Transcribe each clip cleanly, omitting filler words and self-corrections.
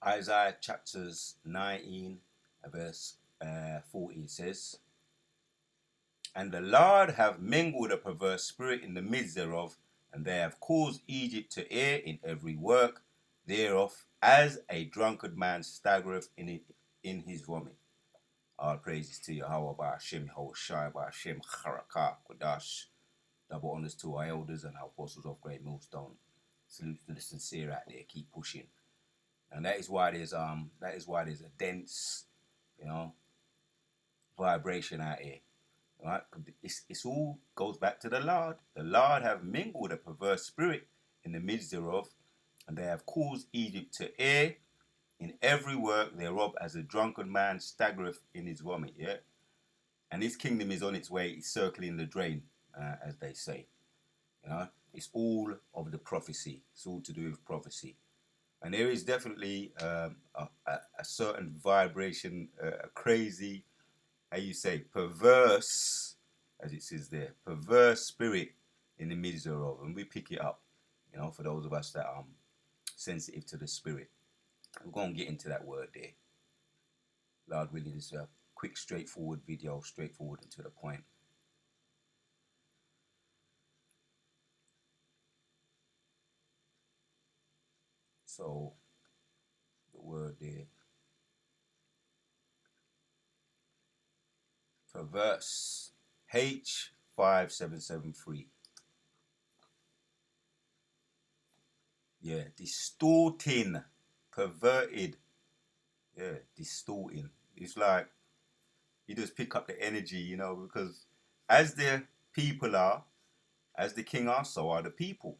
Isaiah chapters 19, verse 40 says, And the Lord have mingled a perverse spirit in the midst thereof, and they have caused Egypt to err in every work thereof, as a drunkard man staggereth in his vomit. All praises to Yahweh by Hashem, Hoshai by Hashem, Charakah, Kodash. Double honors to our elders and our apostles of Great Millstone. Salute to the sincere out there. Keep pushing. And that is why there's a dense, vibration out here. Right? It's all goes back to the Lord. The Lord have mingled a perverse spirit in the midst thereof, and they have caused Egypt to err in every work thereof, as a drunken man staggereth in his vomit. Yeah, and his kingdom is on its way, it's circling the drain, as they say. It's all of the prophecy. It's all to do with prophecy. And there is definitely a certain vibration, a crazy, how you say, perverse, as it says there, perverse spirit in the midst thereof. And we pick it up, for those of us that are sensitive to the spirit. We're going to get into that word there. Lord willing, it's a quick, straightforward video, straightforward and to the point. So, the word there, perverse, H5773. Yeah, distorting, perverted. Yeah, distorting. It's like you just pick up the energy, because as the people are, as the king are, so are the people.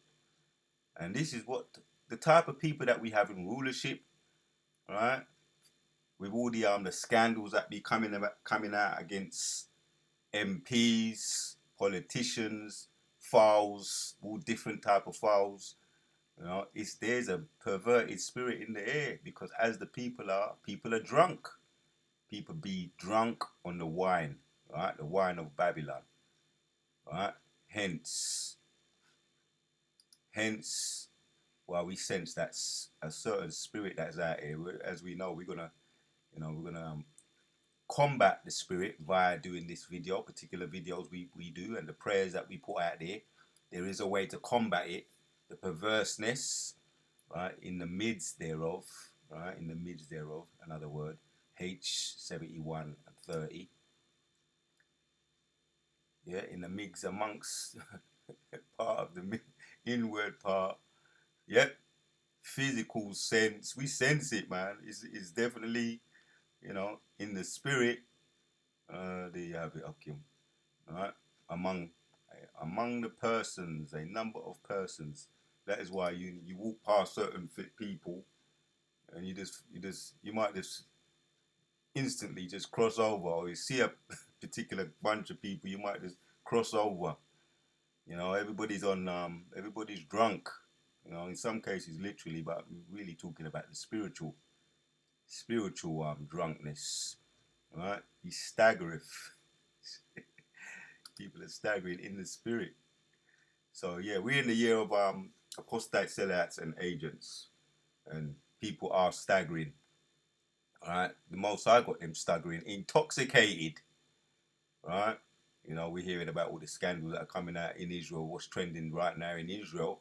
And this is what the type of people that we have in rulership, right? With all the scandals that be coming out against MPs, politicians, files, all different type of files. There's a perverted spirit in the air, because as the people are drunk. People be drunk on the wine, right? The wine of Babylon, right? Hence, while we sense that's a certain spirit that's out here, as we know, we're gonna combat the spirit via doing this video, particular videos we do, and the prayers that we put out there. There is a way to combat it, the perverseness, right, in the midst thereof, right, in the midst thereof, another word, H71 and 30. Yeah, in the mix amongst part of the inward part. Yep, physical sense, we sense it, man. It's definitely, in the spirit. There you have it, Akim. All right, among among the persons, a number of persons. That is why you walk past certain people, and you might just instantly just cross over, or you see a particular bunch of people, you might just cross over. Everybody's drunk. In some cases literally, but we're really talking about the spiritual drunkenness. Right? He staggereth. People are staggering in the spirit. So yeah, we're in the year of apostate sellouts and agents, and people are staggering. All right, the most I got them staggering, intoxicated. Right, we're hearing about all the scandals that are coming out in Israel. What's trending right now in Israel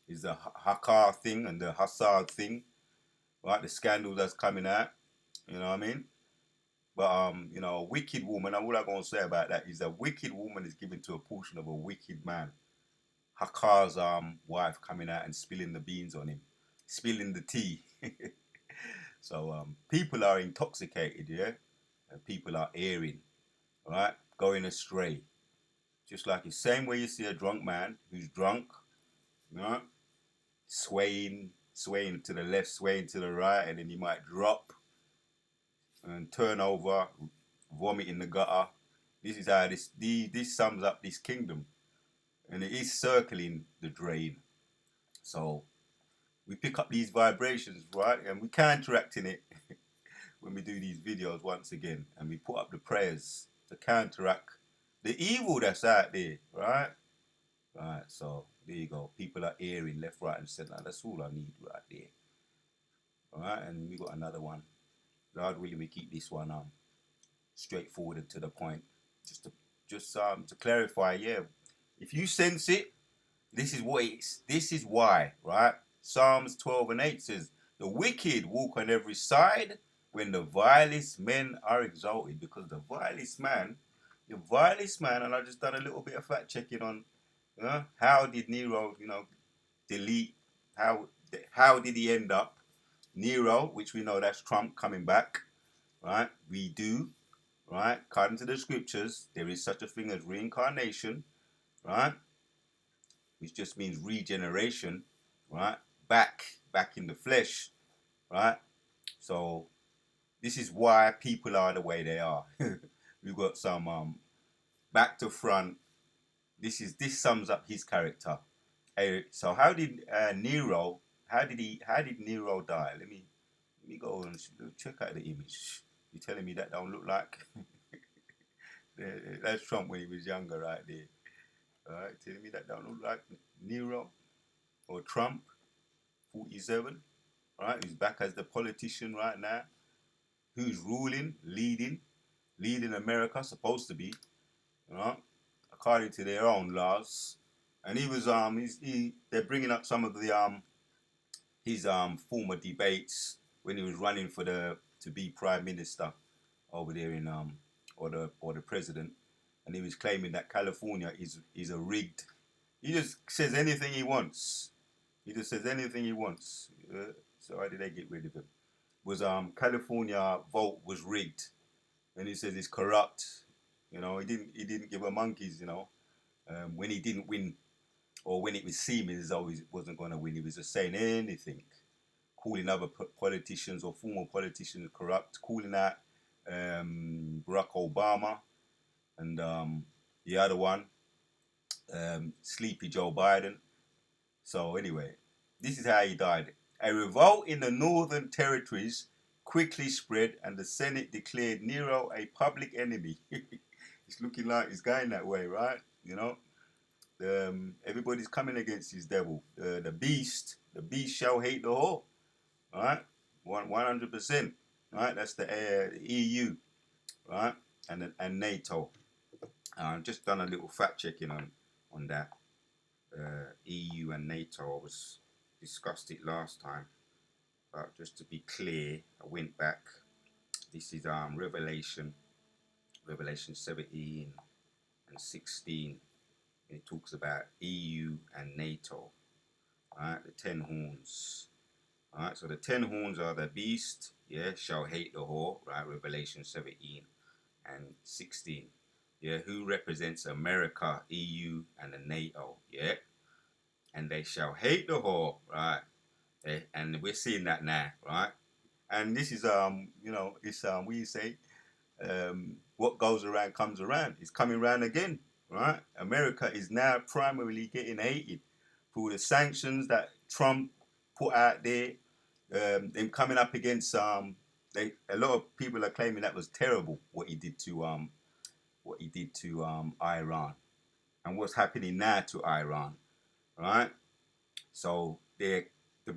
is the Hakar thing and the Hassad thing. Right, the scandal that's coming out. You know what I mean? But a wicked woman, and all I'm gonna say about that is a wicked woman is given to a portion of a wicked man. Hakar's wife coming out and spilling the beans on him, spilling the tea. So people are intoxicated, yeah, and people are erring, right, going astray. Just like the same way you see a drunk man who's drunk, you know, swaying to the left, swaying to the right, and then he might drop and turn over, vomit in the gutter. This is how this sums up this kingdom, and it is circling the drain. So we pick up these vibrations, right, and we counteract in it when we do these videos once again, and we put up the prayers to counteract the evil that's out there, right? Right. So there you go. People are airing left, right, and centre. That's all I need right there. All right, and we got another one. Lord willing, we keep this one straightforward and to the point. Just to to clarify, yeah. If you sense it, this is what it's. This is why, right? Psalms 12 and 8 says, "The wicked walk on every side when the vilest men are exalted." Because the vilest man, and I just done a little bit of fact checking on, how did Nero, delete? How how did he end up? Nero, which we know that's Trump coming back, right? We do, right? According to the scriptures, there is such a thing as reincarnation, right? Which just means regeneration, right? Back in the flesh, right? So this is why people are the way they are. We've got some back to front. This sums up his character. So how did Nero? How did Nero die? Let me go and check out the image. You telling me that don't look like that's Trump when he was younger, right there. All right, telling me that don't look like Nero or Trump, 47. All right, who's back as the politician right now, who's ruling, leading America, supposed to be, you know, according to their own laws. And he was they're bringing up some of the his former debates when he was running for the to be prime minister over there in or the president, and he was claiming that California is a rigged. He just says anything he wants. He just says anything he wants. So how did they get rid of him? Was California vote was rigged, and he says it's corrupt. He didn't give a monkeys. When he didn't win, or when it was seeming as though he wasn't going to win, he was just saying anything, calling other politicians or former politicians corrupt, calling out Barack Obama and the other one, Sleepy Joe Biden. So anyway, this is how he died. A revolt in the northern territories quickly spread, and the Senate declared Nero a public enemy. It's looking like it's going that way, right? Everybody's coming against his devil. The beast shall hate the whore. All right, 100%. Right, that's the EU, right, and NATO. I've just done a little fact checking on that. EU and NATO. I was discussed it last time, but just to be clear, I went back. This is Revelation 17 and 16. It talks about EU and NATO. Alright, the 10 horns. Alright, so the 10 horns are the beast, yeah, shall hate the whore, right? Revelation 17 and 16. Yeah, who represents America, EU, and the NATO, yeah? And they shall hate the whore, right? And we're seeing that now, right? And this is it's we say what goes around comes around. It's coming around again, right? America is now primarily getting hated for the sanctions that Trump put out there. Them coming up against a lot of people are claiming that was terrible what he did to Iran and what's happening now to Iran, right? So the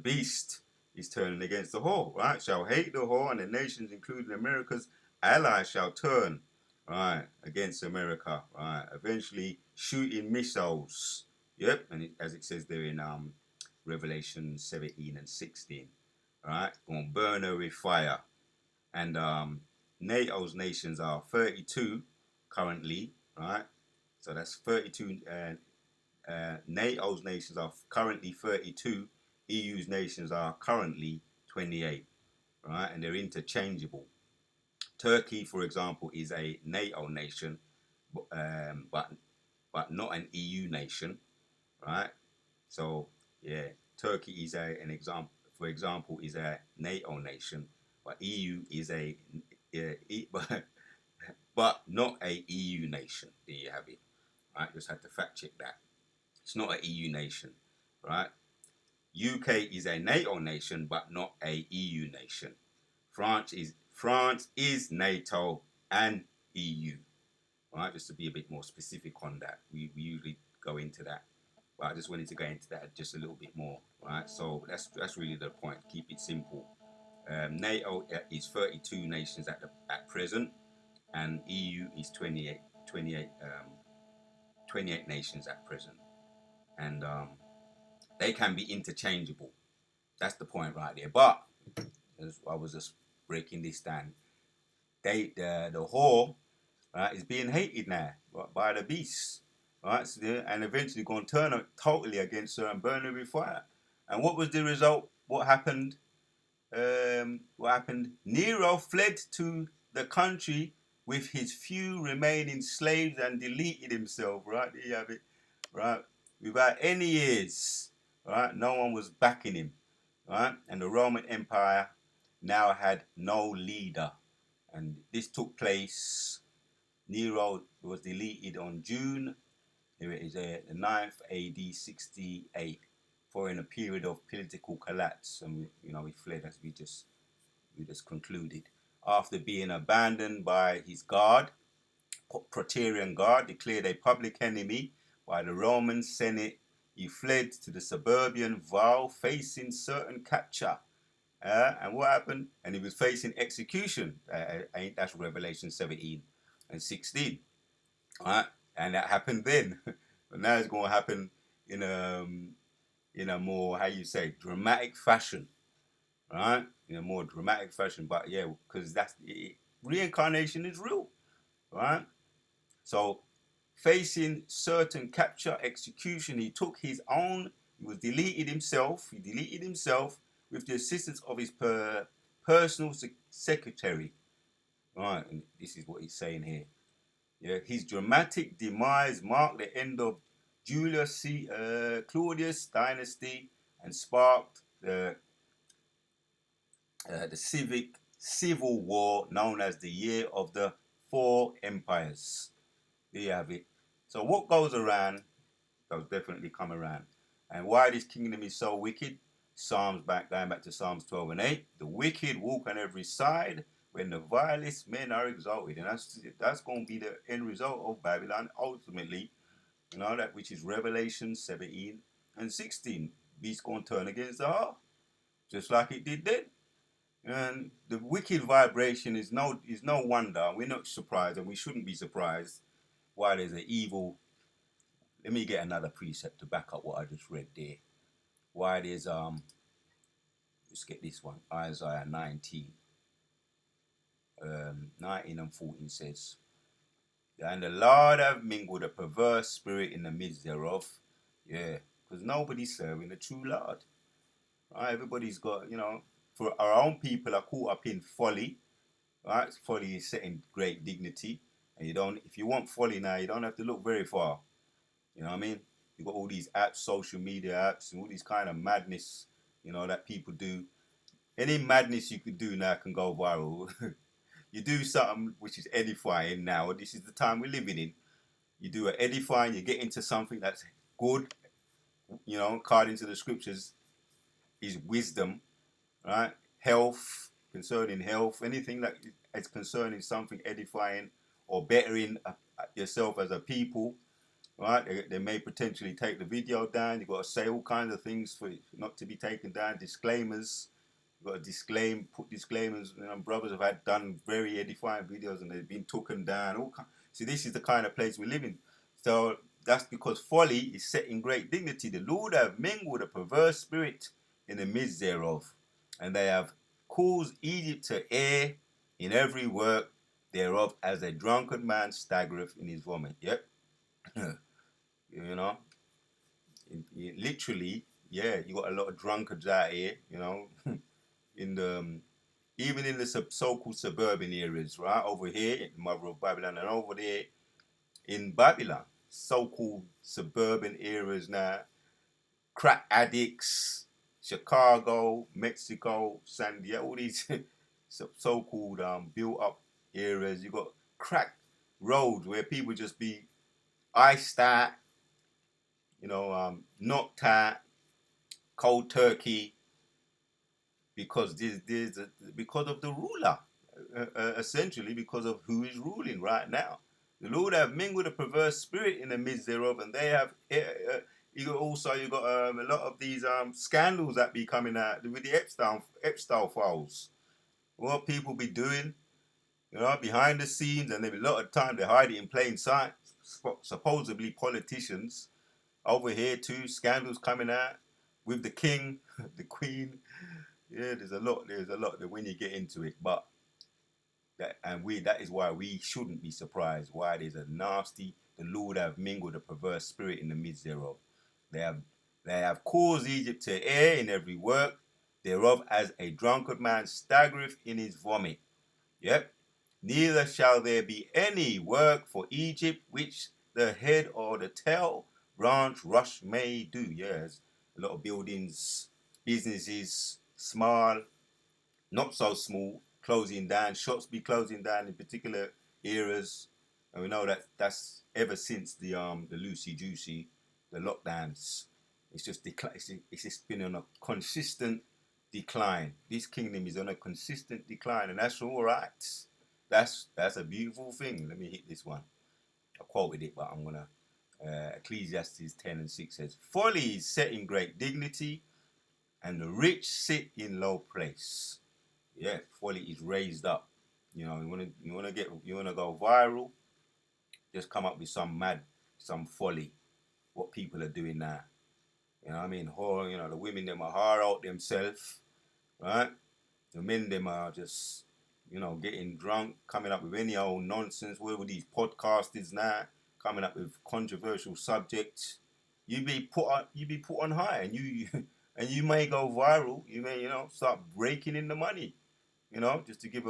beast is turning against the whore, right? Shall hate the whore, and the nations, including America's allies, shall turn, right, against America, right? Eventually shooting missiles. Yep, and as it says there in Revelation 17 and 16, right? Gonna burn her with fire. And NATO's nations are 32 currently, right? So that's 32 NATO's nations are currently 32. EU's nations are currently 28, right? And they're interchangeable. Turkey, for example, is a NATO nation, but not an EU nation, right? So yeah, Turkey is an example. For example, is a NATO nation, but EU is but not a EU nation. There you have it. Right, just had to fact check that. It's not an EU nation, right? UK is a NATO nation, but not a EU nation. France is NATO and EU, right? Just to be a bit more specific on that, we usually go into that, but I just wanted to go into that just a little bit more, right? So that's really the point. Keep it simple, NATO is 32 nations at present, and EU is 28 nations at present. And they can be interchangeable. That's the point right there. But as I was just breaking this down, the whore, right, is being hated now, right, by the beast, right, so and eventually going to turn totally against her and burn her with fire. And what was the result? What happened? Nero fled to the country with his few remaining slaves and deleted himself. Right, there you have it. Right, without any ears. Right, no one was backing him. Right, and the Roman Empire now had no leader, and this took place. Nero was deleted on June. Here it is, the 9th AD 68, following a period of political collapse, and we fled as we just concluded. After being abandoned by his guard, Praetorian Guard, declared a public enemy by the Roman Senate, he fled to the suburban Val, facing certain capture. And what happened? And he was facing execution. That's Revelation 17 and 16. All right? And that happened then. But now it's going to happen in a more, how you say, dramatic fashion. Right? In a more dramatic fashion. But yeah, because reincarnation is real. Right? So facing certain capture, execution, he deleted himself with the assistance of his personal secretary. Right, and this is what he's saying here. Yeah, his dramatic demise marked the end of Julius Claudius dynasty and sparked the civil war known as the Year of the Four Empires. There you have it. So what goes around does definitely come around. And why this kingdom is so wicked? Going back to Psalms 12 and 8. The wicked walk on every side when the vilest men are exalted. And that's going to be the end result of Babylon ultimately. That which is Revelation 17 and 16. Beast going to turn against the heart. Just like it did then. And the wicked vibration is no wonder. We're not surprised, and we shouldn't be surprised why there's an evil. Let me get another precept to back up what I just read there. Why there's let's get this one. Isaiah 19. 19 and 14 says, and the Lord have mingled a perverse spirit in the midst thereof. Yeah, because nobody's serving the true Lord. Right? Everybody's got, for our own people are caught up in folly. Right? Folly is setting great dignity. And if you want folly now, you don't have to look very far. You know what I mean? You got all these apps, social media apps, and all these kind of madness, that people do. Any madness you could do now can go viral. You do something which is edifying now. This is the time we're living in. You do an edifying, you get into something that's good, according to the scriptures, is wisdom, right? Health, concerning health, anything that is concerning something edifying or bettering yourself as a people, right? They may potentially take the video down. You've got to say all kinds of things for it not to be taken down. Disclaimers. You've got to put disclaimers. Brothers have done very edifying videos and they've been taken down. See, this is the kind of place we live in. So that's because folly is set in great dignity. The Lord have mingled a perverse spirit in the midst thereof, and they have caused Egypt to err in every work thereof, as a drunken man staggereth in his vomit. Yep. Literally, yeah, you got a lot of drunkards out here, in the even in the so-called suburban areas, right? Over here in the mother of Babylon, and over there in Babylon, so-called suburban areas now, crack addicts, Chicago, Mexico, San Diego, all these so-called built-up areas. You got crack roads where people just be iced out, knocked out, cold turkey, because because of the ruler, essentially because of who is ruling right now. The Lord have mingled a perverse spirit in the midst thereof, and they have. You got a lot of these scandals that be coming out with the Epstein files. what people be doing, behind the scenes, and a lot of time they hide it in plain sight. Supposedly politicians over here too, scandals coming out with the king, the queen. Yeah, there's a lot. There's a lot that when you get into it, but that is why we shouldn't be surprised why there's a nasty. The Lord have mingled a perverse spirit in the midst thereof. They have they have caused Egypt to err in every work thereof, as a drunkard man staggereth in his vomit. Yep. Neither shall there be any work for Egypt which the head or the tail branch rush may do. Yes, a lot of buildings, businesses, small, not so small, closing down. Shops be closing down in particular areas, and we know that that's ever since the loosey juicy, the lockdowns. It's just It's just been on a consistent decline. This kingdom is on a consistent decline, and that's all right. That's a beautiful thing. Let me hit this one. I quoted it, but I'm gonna. Ecclesiastes 10:6 says, "Folly is set in great dignity, and the rich sit in low place." Yeah, folly is raised up. You wanna go viral, just come up with some folly. What people are doing now. You know what I mean? The women them are hard out themselves, right? The men them are just, getting drunk, coming up with any old nonsense. Where these podcasters now coming up with controversial subjects? You be put on high, and you and you may go viral. You may start raking in the money. Just to give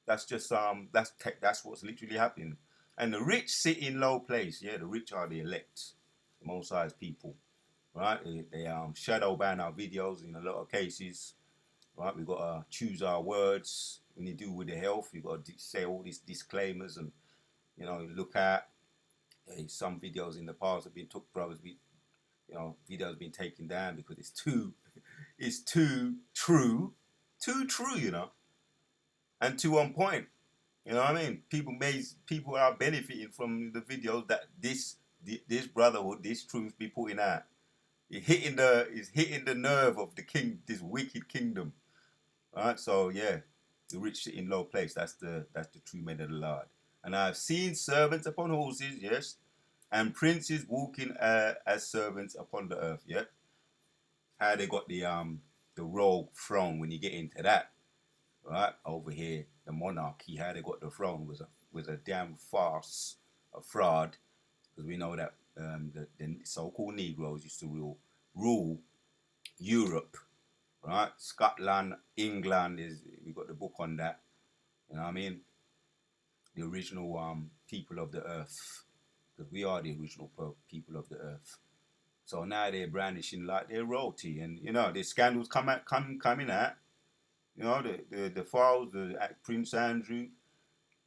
that's just that's what's literally happening. And the rich sit in low place. Yeah, the rich are the elect, the most high's people, right? They shadow ban our videos in a lot of cases, right? We got to choose our words when you do with the health. You got to say all these disclaimers, and look at some videos in the past have been took, brothers. Videos been taken down because it's too true, and too on point. You know what I mean? People are benefiting from the videos that this brotherhood, this truth be putting out. It's hitting the nerve of the king, this wicked kingdom. Right? So yeah, the rich sit in low place. That's the true men of the Lord. And I've seen servants upon horses, yes, and princes walking as servants upon the earth. Yeah, how they got the royal throne when you get into that, right? Over here, the monarchy, how they got the throne was a damn farce, a fraud, because we know that the so-called Negroes used to rule Europe, right? Scotland, England we got the book on that. You know what I mean? The original people of the earth, because we are the original people of the earth. So now they're brandishing like they're royalty, and the scandals coming out. The files, the Prince Andrew.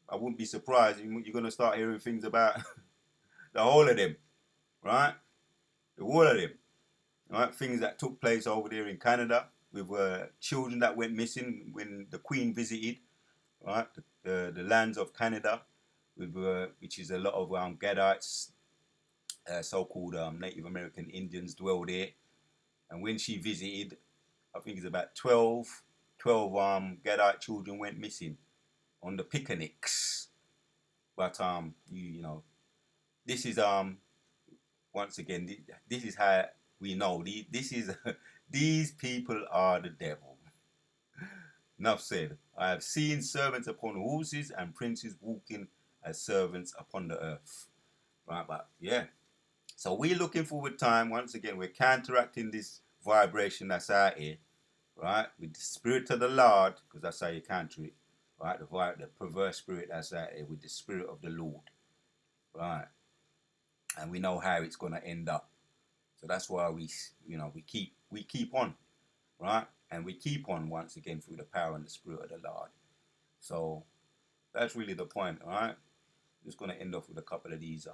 I wouldn't be surprised. You're gonna start hearing things about the whole of them, right? The whole of them, right? Things that took place over there in Canada with children that went missing when the Queen visited, right? The lands of Canada, with which is a lot of Gadites, so-called Native American Indians dwell there. And when she visited, I think it's about 12 Gadite children went missing on the picnics. But this is once again, this is how we know this is these people are the devil. Enough said. I have seen servants upon horses and princes walking as servants upon the earth. Right, but yeah. So we're looking forward time. Once again, we're counteracting this vibration that's out here, right? With the spirit of the Lord, because that's how you counter it, right? The perverse spirit that's out here with the spirit of the Lord, right? And we know how it's gonna end up. So that's why we keep on, right? And we keep on once again through the power and the spirit of the Lord. So that's really the point, all right? I'm just gonna end off with a couple of these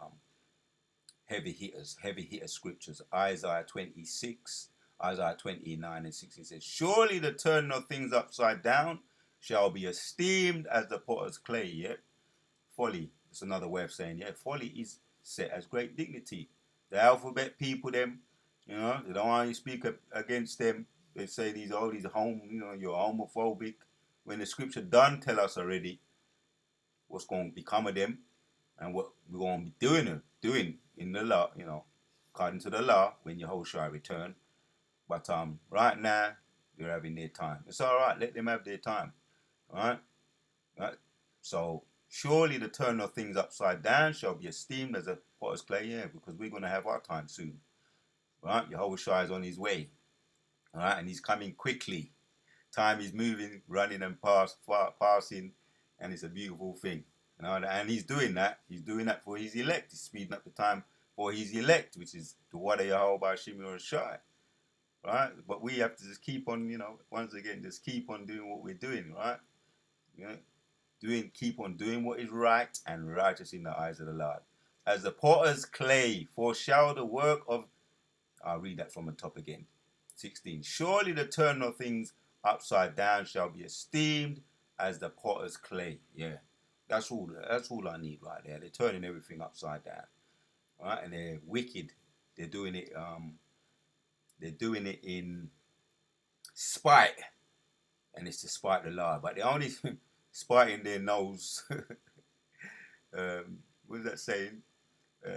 heavy hitter scriptures. Isaiah 26, Isaiah 29 and 16 says, "Surely the turning of things upside down shall be esteemed as the potter's clay." Yeah, folly. It's another way of saying, yeah, folly is set as great dignity. The alphabet people, them, they don't want you to speak against them. They say you're homophobic. when the scripture done tell us already what's going to become of them and what we're going to be doing in the law, according to the law when Yahushua return. But right now they're having their time. It's all right. Let them have their time. All right. Right. So surely the turn of things upside down shall be esteemed as a potter's clay. Yeah, because we're going to have our time soon. Right. Yahushua is on his way. All right, and he's coming quickly. Time is moving, running and passing, and it's a beautiful thing. And he's doing that. He's doing that for his elect. He's speeding up the time for his elect, which is the Wada Yahweh Shimon Shai. Right? But we have to just keep on, once again, just keep on doing what we're doing, right? Keep on doing what is right and righteous in the eyes of the Lord. As the potter's clay foreshadow the work of, I'll read that from the top again. 16. Surely the turn of things upside down shall be esteemed as the potter's clay. Yeah. That's all I need right there. They're turning everything upside down. Right? And they're wicked. They're doing it in spite. And it's to spite the Lord. But they're only spiting their nose. What is that saying?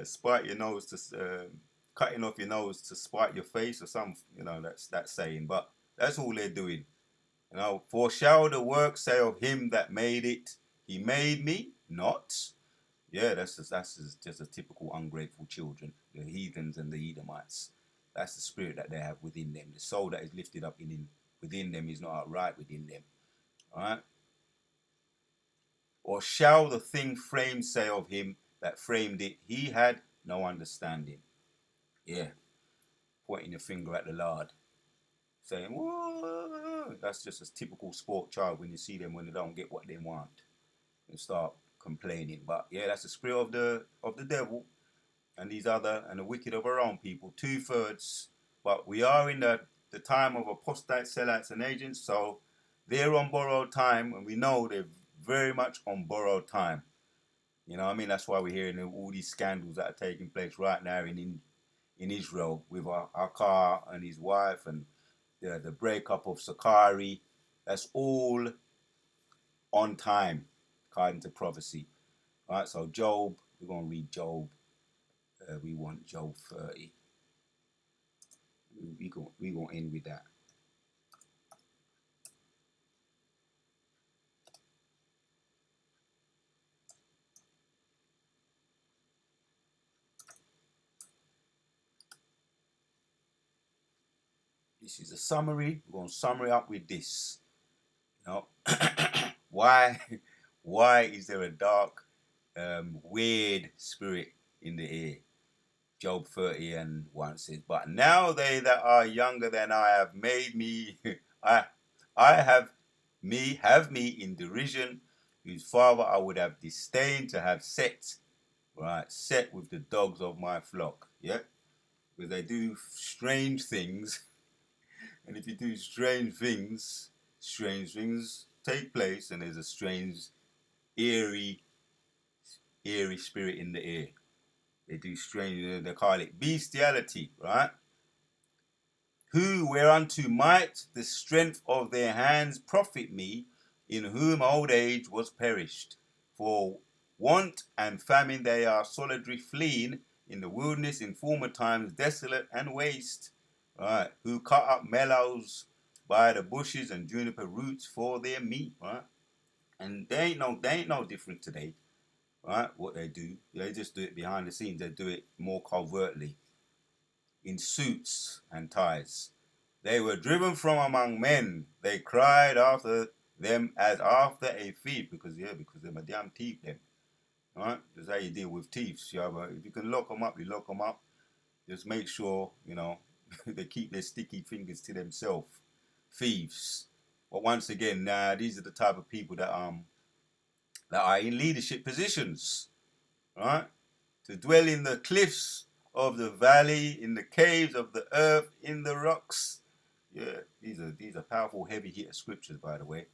Spite your nose to cutting off your nose to spite your face or some, that's that saying. But that's all they're doing. For shall the work say of him that made it, he made me not. Yeah, that's just a typical ungrateful children, the heathens and the Edomites. That's the spirit that they have within them. The soul that is lifted up within them is not outright within them. All right. Or shall the thing framed say of him that framed it, he had no understanding. Yeah, pointing your finger at the Lord, saying, whoa, that's just a typical sport child when you see them when they don't get what they want and start complaining. But yeah, that's the spirit of the devil and these other and the wicked of our own people, 2/3. But we are in the time of apostate sellouts and agents, so they're on borrowed time, and we know they're very much on borrowed time. You know what I mean? That's why we're hearing all these scandals that are taking place right now in Israel with Akar and his wife and the breakup of Sakari. That's all on time, according to prophecy. All right, so Job, we're going to read Job. We want Job 30. We're going to end with that. This is a summary. We're going to summary up with this. Why is there a dark, weird spirit in the air? Job 30:1 says, but now they that are younger than I have made me, I have me in derision, whose father I would have disdained to have set with the dogs of my flock. Yeah, because they do strange things, and if you do strange things take place, and there's a strange, eerie spirit in the air. They do strange, they call it bestiality, right? Who whereunto might the strength of their hands profit me, in whom old age was perished. For want and famine they are solitary fleeing in the wilderness in former times, desolate and waste. Right? Who cut up mellows by the bushes and juniper roots for their meat, right? And they ain't no different today. Right? What they do, they just do it behind the scenes. They do it more covertly, in suits and ties. They were driven from among men. They cried after them as after a thief, because they're a damn thief. Them, right? That's how you deal with thieves. Yeah, but if you can lock them up, you lock them up. Just make sure they keep their sticky fingers to themselves. Thieves. But once again, these are the type of people that are in leadership positions, right? To dwell in the cliffs of the valley, in the caves of the earth, in the rocks. Yeah, these are powerful, heavy hitter scriptures, by the way.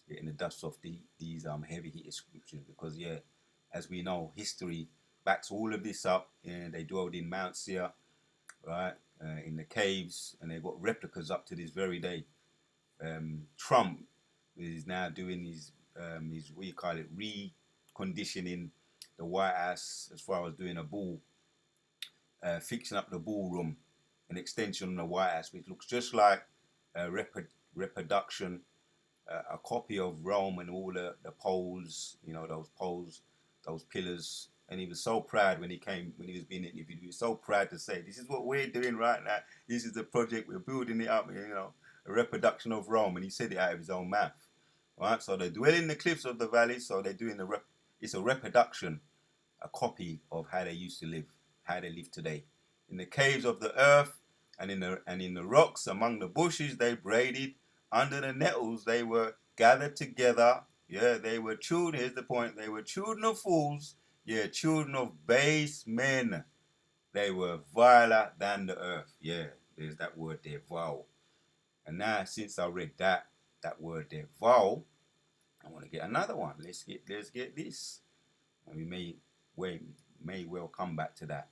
Getting the dust off these heavy hitter scriptures, because as we know, history backs all of this up. And they dwelled in Mount Seir, right, in the caves, and they've got replicas up to this very day. Trump, He's now doing his what you call it, reconditioning the White House as far as doing a ball, fixing up the ballroom, an extension on the White House, which looks just like a reproduction, a copy of Rome and all the poles, those poles, those pillars. And he was so proud when he was being interviewed. He was so proud to say, "This is what we're doing right now. This is the project. We're building it up. A reproduction of Rome." And he said it out of his own mouth. Right. So they dwell in the cliffs of the valley. So they're doing it's a reproduction, a copy of how they used to live, how they live today. In the caves of the earth and in the rocks among the bushes they braided, under the nettles they were gathered together. Yeah, they were children. Here's the point. They were children of fools. Yeah, children of base men. They were viler than the earth. Yeah, there's that word there, vile. And now, since I read that word there, vile, I want to get another one. Let's get this. And we may well come back to that.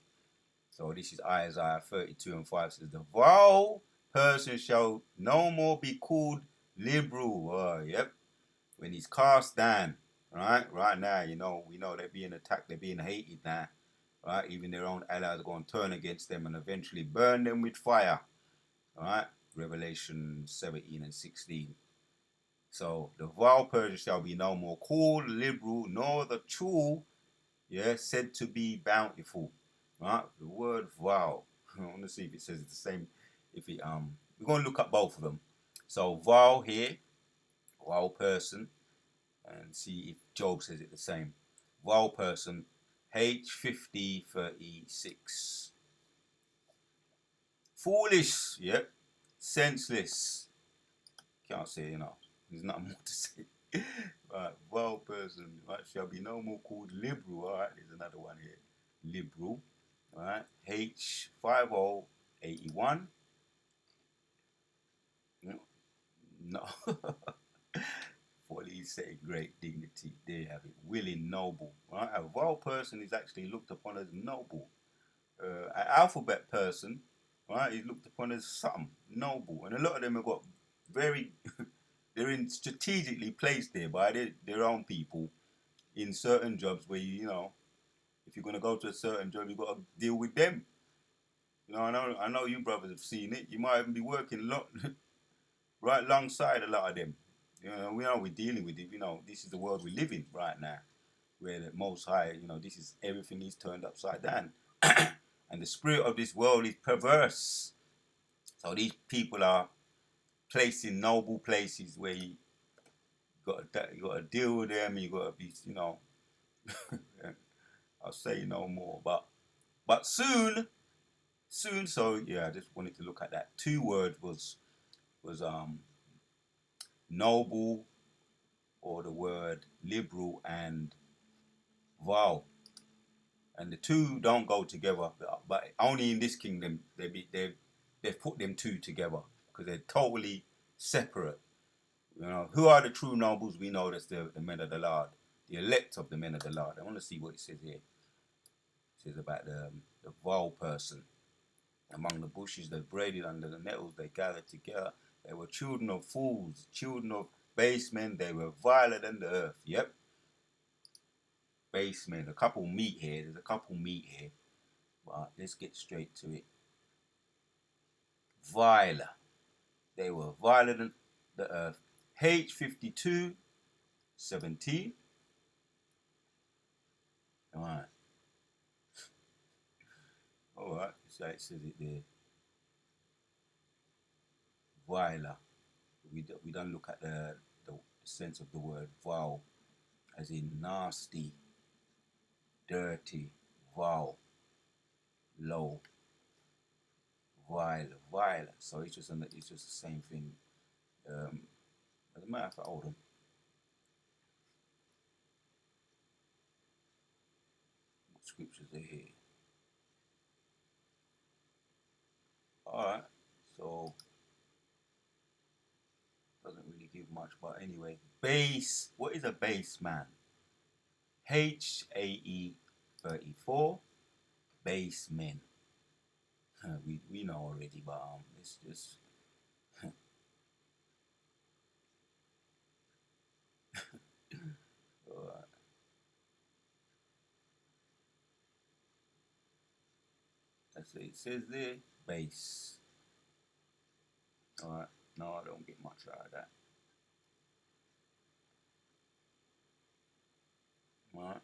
So this is Isaiah 32:5 says, "The vile person shall no more be called liberal." Oh, yep. When he's cast down, right now, we know they're being attacked, they're being hated now, right? Even their own allies are going to turn against them and eventually burn them with fire, right? Revelation 17 and 16. So the vile person shall be no more called liberal, nor the true, yeah, said to be bountiful. Right? The word vile. I want to see if it says it's the same. We're going to look at both of them. So vile here, vile person, and see if Job says it the same. Vile person, H5036. Foolish, yep. Senseless. Can't say, there's nothing more to say. Right, vile person, right, shall be no more called liberal. All right, there's another one here. Liberal. All right, H5081. No. Folly say great dignity. There you have it. Willing, noble. Right, a vile person is actually looked upon as noble. An alphabet person, right, is looked upon as something noble, and a lot of them have got very they're in strategically placed there by their own people in certain jobs where if you're going to go to a certain job, you've got to deal with them. I know you brothers have seen it. You might even be working right alongside a lot of them. We're dealing with it. This is the world we live in right now, where the Most High, everything is turned upside down, and the spirit of this world is perverse. So these people are placed in noble places where you got to deal with them. You got to be, I'll say no more, but soon. So yeah, I just wanted to look at that. Two words was noble, or the word liberal, and vile, and the two don't go together. But only in this kingdom they've put them two together because they're totally separate. Who are the true nobles? We know that's the men of the Lord, the elect of the men of the Lord. I want to see what it says here. It says about the vile person. Among the bushes they braided, under the nettles they gathered together. They were children of fools, children of base men. They were viler than the earth. Yep. Base men. There's a couple meat here. But let's get straight to it. Viler. They were viler than the earth. H52:17. Alright. Alright. So it says it there. Viler. We don't look at the sense of the word vile as in nasty, dirty, vile, low, vile. So it's just the same thing. As a matter of fact, hold on. What scriptures are here? Alright, so doesn't really give much, but anyway, base. What is a base man? HAE34. Base men. We know already, but it's just So it says there, base. Alright, no, I don't get much out of that. Alright,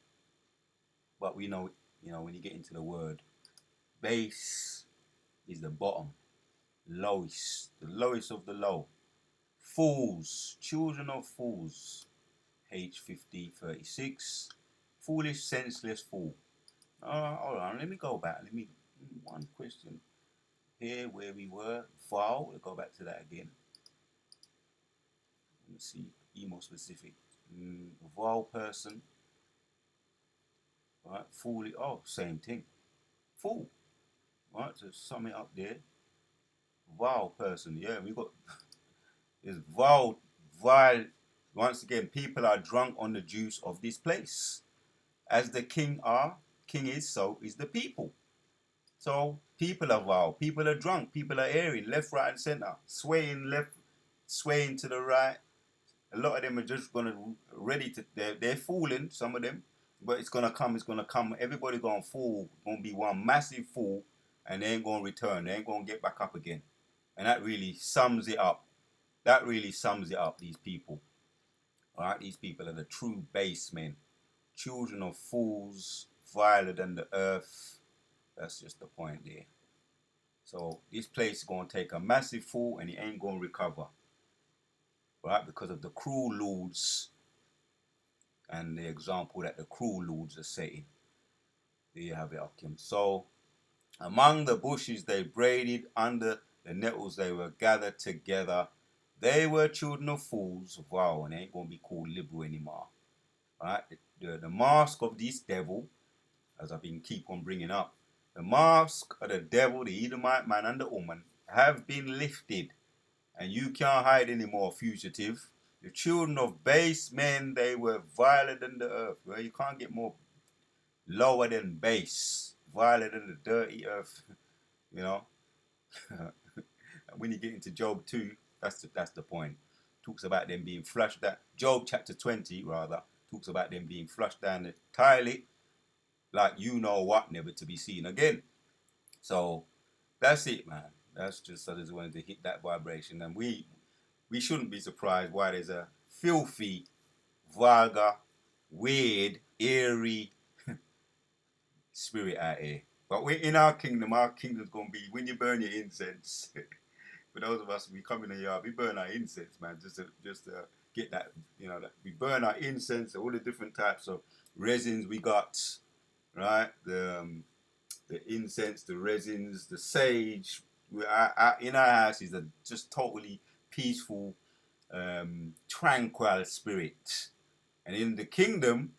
but we know, when you get into the word, base is the bottom, lowest, the lowest of the low. Fools, children of fools, H5036, foolish, senseless fool. Hold on, let me go back. One question here where we were. Vile, we'll go back to that again. Let me see, be more specific. Vile person, right? Fool, same thing. Fool, right? So sum it up there. Vile person, yeah, we got is vile. Once again, people are drunk on the juice of this place. As the king is, so is the people. So people are vile, people are drunk, people are erring, left, right, and center, swaying left, swaying to the right. A lot of them are just they're fooling, some of them, but it's gonna come. Everybody gonna fall, gonna be one massive fall, and they ain't gonna return. They ain't gonna get back up again, and that really sums it up. These people, all right, these people are the true base men, children of fools, viler than the earth. That's just the point there. So this place is going to take a massive fall and it ain't going to recover. Right? Because of the cruel lords and the example that the cruel lords are setting. There you have it, Akim. So among the bushes they braided, under the nettles they were gathered together. They were children of fools. Wow, and they ain't going to be called liberal anymore. Right? The mask of this devil, as I've been keep on bringing up, the mask of the devil, the Edomite man and the woman have been lifted, and you can't hide anymore, fugitive. The children of base men, they were viler than the earth. Well, you can't get more lower than base, viler than the dirty earth, you know. When you get into Job 2, that's the point. Talks about them being flushed down. Job chapter 20, rather, talks about them being flushed down the toilet, like you know what, never to be seen again. So that's it, man. That's just, I just wanted to hit that vibration, and we shouldn't be surprised why there's a filthy, vulgar, weird, eerie spirit out here. But we're in our kingdom's gonna be when you burn your incense. For those of us, we come in the yard, we burn our incense, man, just to get that, that we burn our incense, all the different types of resins we got, right? The incense, the resins, the sage. In our house is a just totally peaceful, tranquil spirit, and in the kingdom,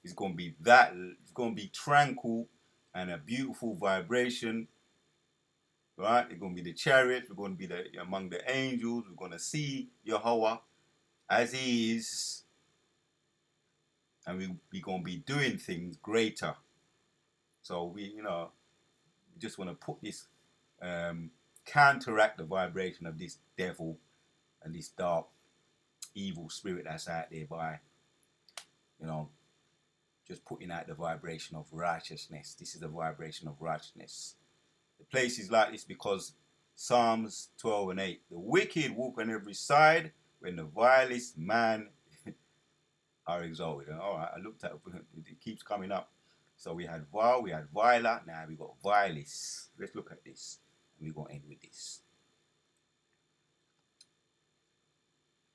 it's going to be that. It's going to be tranquil and a beautiful vibration, right? It's going to be the chariots. We're going to be among the angels. We're going to see Yahweh as He is, and we're going to be doing things greater. So we just want to put this, counteract the vibration of this devil and this dark, evil spirit that's out there by, just putting out the vibration of righteousness. This is the vibration of righteousness. The place is like this because Psalms 12 and 8, the wicked walk on every side when the vilest man are exalted. And all right, I looked at it keeps coming up. So we had vile, we had viler, now we got vilest. Let's look at this. And we're going to end with this.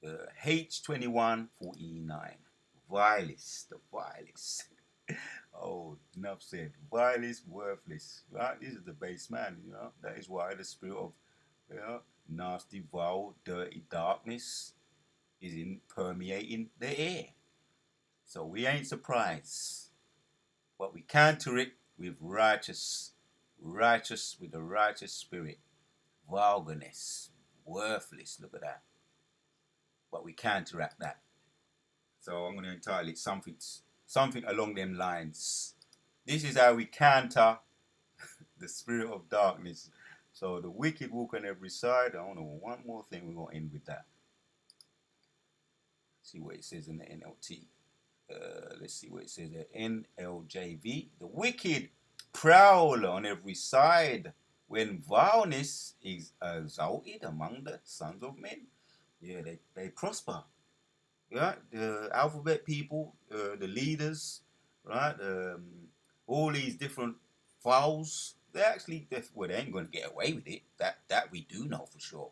The H2149. Vilest, the vilest. Oh, enough said. Vilest, worthless. Right? This is the base man, That is why the spirit of nasty, vile, dirty darkness is permeating the air. So we ain't surprised. But we counter it with righteous with the righteous spirit. Vulgarness, worthless, look at that. But we counteract that. So I'm going to entitle it something along them lines. This is how we counter the spirit of darkness. So the wicked walk on every side. I don't know, one more thing, we're going to end with that. See what it says in the NLT. Let's see what it says there. NLJV. The wicked prowl on every side, when vileness is exalted among the sons of men. Yeah, they prosper. Yeah, the alphabet people, the leaders, right? All these different files. Well, they ain't gonna get away with it. That we do know for sure.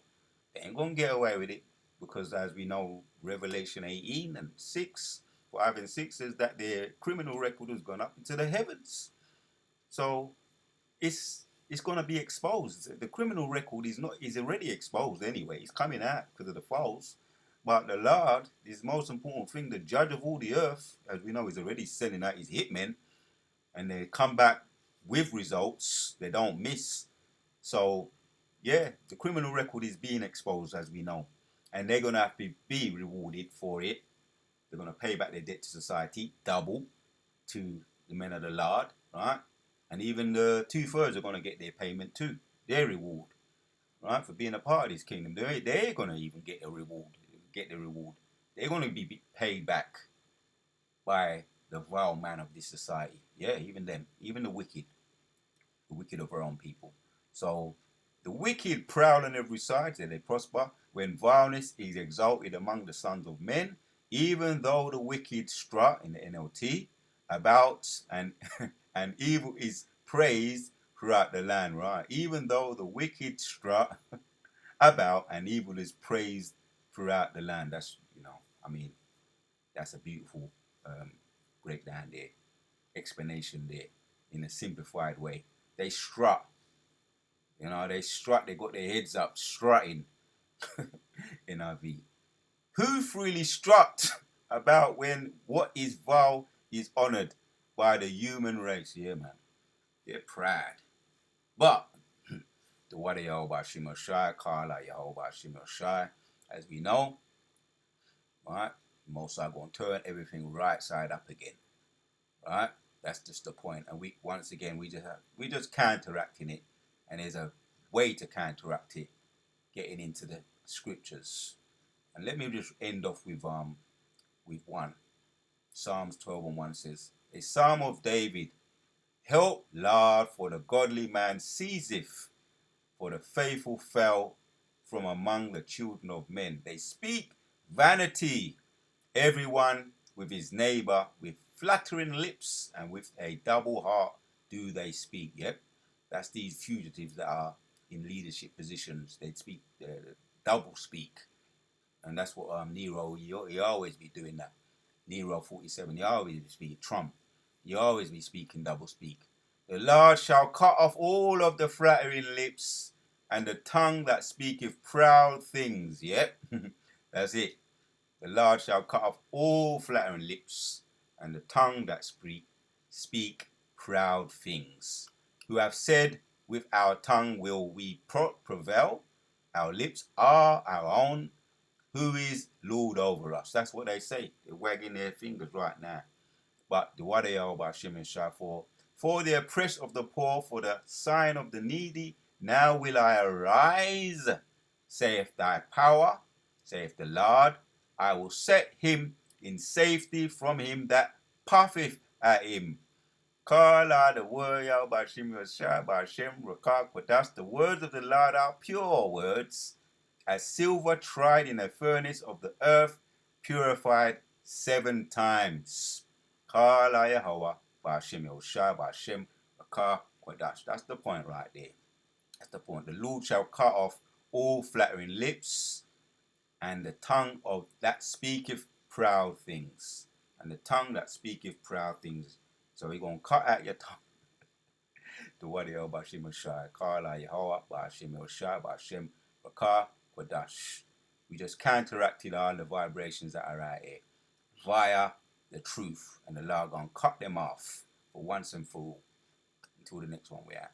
They ain't gonna get away with it because, as we know, Revelation 18 and 6, 5 and 6 says that their criminal record has gone up into the heavens. So it's gonna be exposed. The criminal record is already exposed anyway. It's coming out because of the false. But the Lord is the most important thing. The judge of all the earth, as we know, is already sending out his hitmen, and they come back with results. They don't miss. So yeah, the criminal record is being exposed, as we know, and they're gonna have to be rewarded for it. They're gonna pay back their debt to society, double to the men of the Lord, right? And even the 2/3 are going to get their payment too, their reward, right, for being a part of this kingdom. They're going to even get a reward, They're going to be paid back by the vile man of this society. Yeah, even them, even the wicked of our own people. So the wicked prowl on every side, so they prosper. When vileness is exalted among the sons of men, even though the wicked strut in the NLT about and and evil is praised throughout the land, right? Even though the wicked strut about and evil is praised throughout the land. That's, I mean, that's a beautiful breakdown there, explanation there, in a simplified way. They strut, they got their heads up, strutting, NIV. Who freely strut about when what is vile is honored by the human race? Yeah, man. They're proud. But the Wada Yehovah Shimo Shai, Kala Yehovah Shimo Shai, as we know, right? Most are going to turn everything right side up again, right? That's just the point. And we just counteracting it, and there's a way to counteract it, getting into the scriptures. And let me just end off with one. Psalms 12 and 1 says, a psalm of David, help, Lord, for the godly man ceaseth, for the faithful fell from among the children of men. They speak vanity, everyone with his neighbor, with flattering lips, and with a double heart do they speak. Yep, that's these fugitives that are in leadership positions. They speak, double speak. And that's what Nero, he always be doing that. Nero 47, he always be speaking. Trump, he always be speaking double speak. The Lord shall cut off all of the flattering lips, and the tongue that speaketh proud things. Yep, that's it. The Lord shall cut off all flattering lips, and the tongue that speak proud things. Who have said, with our tongue will we prevail, our lips are our own, who is Lord over us? That's what they say. They're wagging their fingers right now. But the what they are about Shem and Shai for the oppressed of the poor, for the sign of the needy, now will I arise, saith thy power, saith the Lord. I will set him in safety from him that puffeth at him. Kala, the word by Shem Shai, by Shem Rakak, but that's the words of the Lord are pure words, as silver tried in a furnace of the earth, purified 7 times. Kala Yahweh, Ba'ashem Yoshai, Ba'ashem Rakah Kodash. That's the point right there. That's the point. The Lord shall cut off all flattering lips, and the tongue of that speaketh proud things. And the tongue that speaketh proud things. So we're going to cut out your tongue. The word of Ba'ashem Yoshai, Kala Yahweh, Ba'ashem Yoshai, Ba'ashem Rakah Kodash. We just counteracted all the vibrations that are out here via the truth, and the Lord gonna cut them off for once and for all. Until the next one we're at.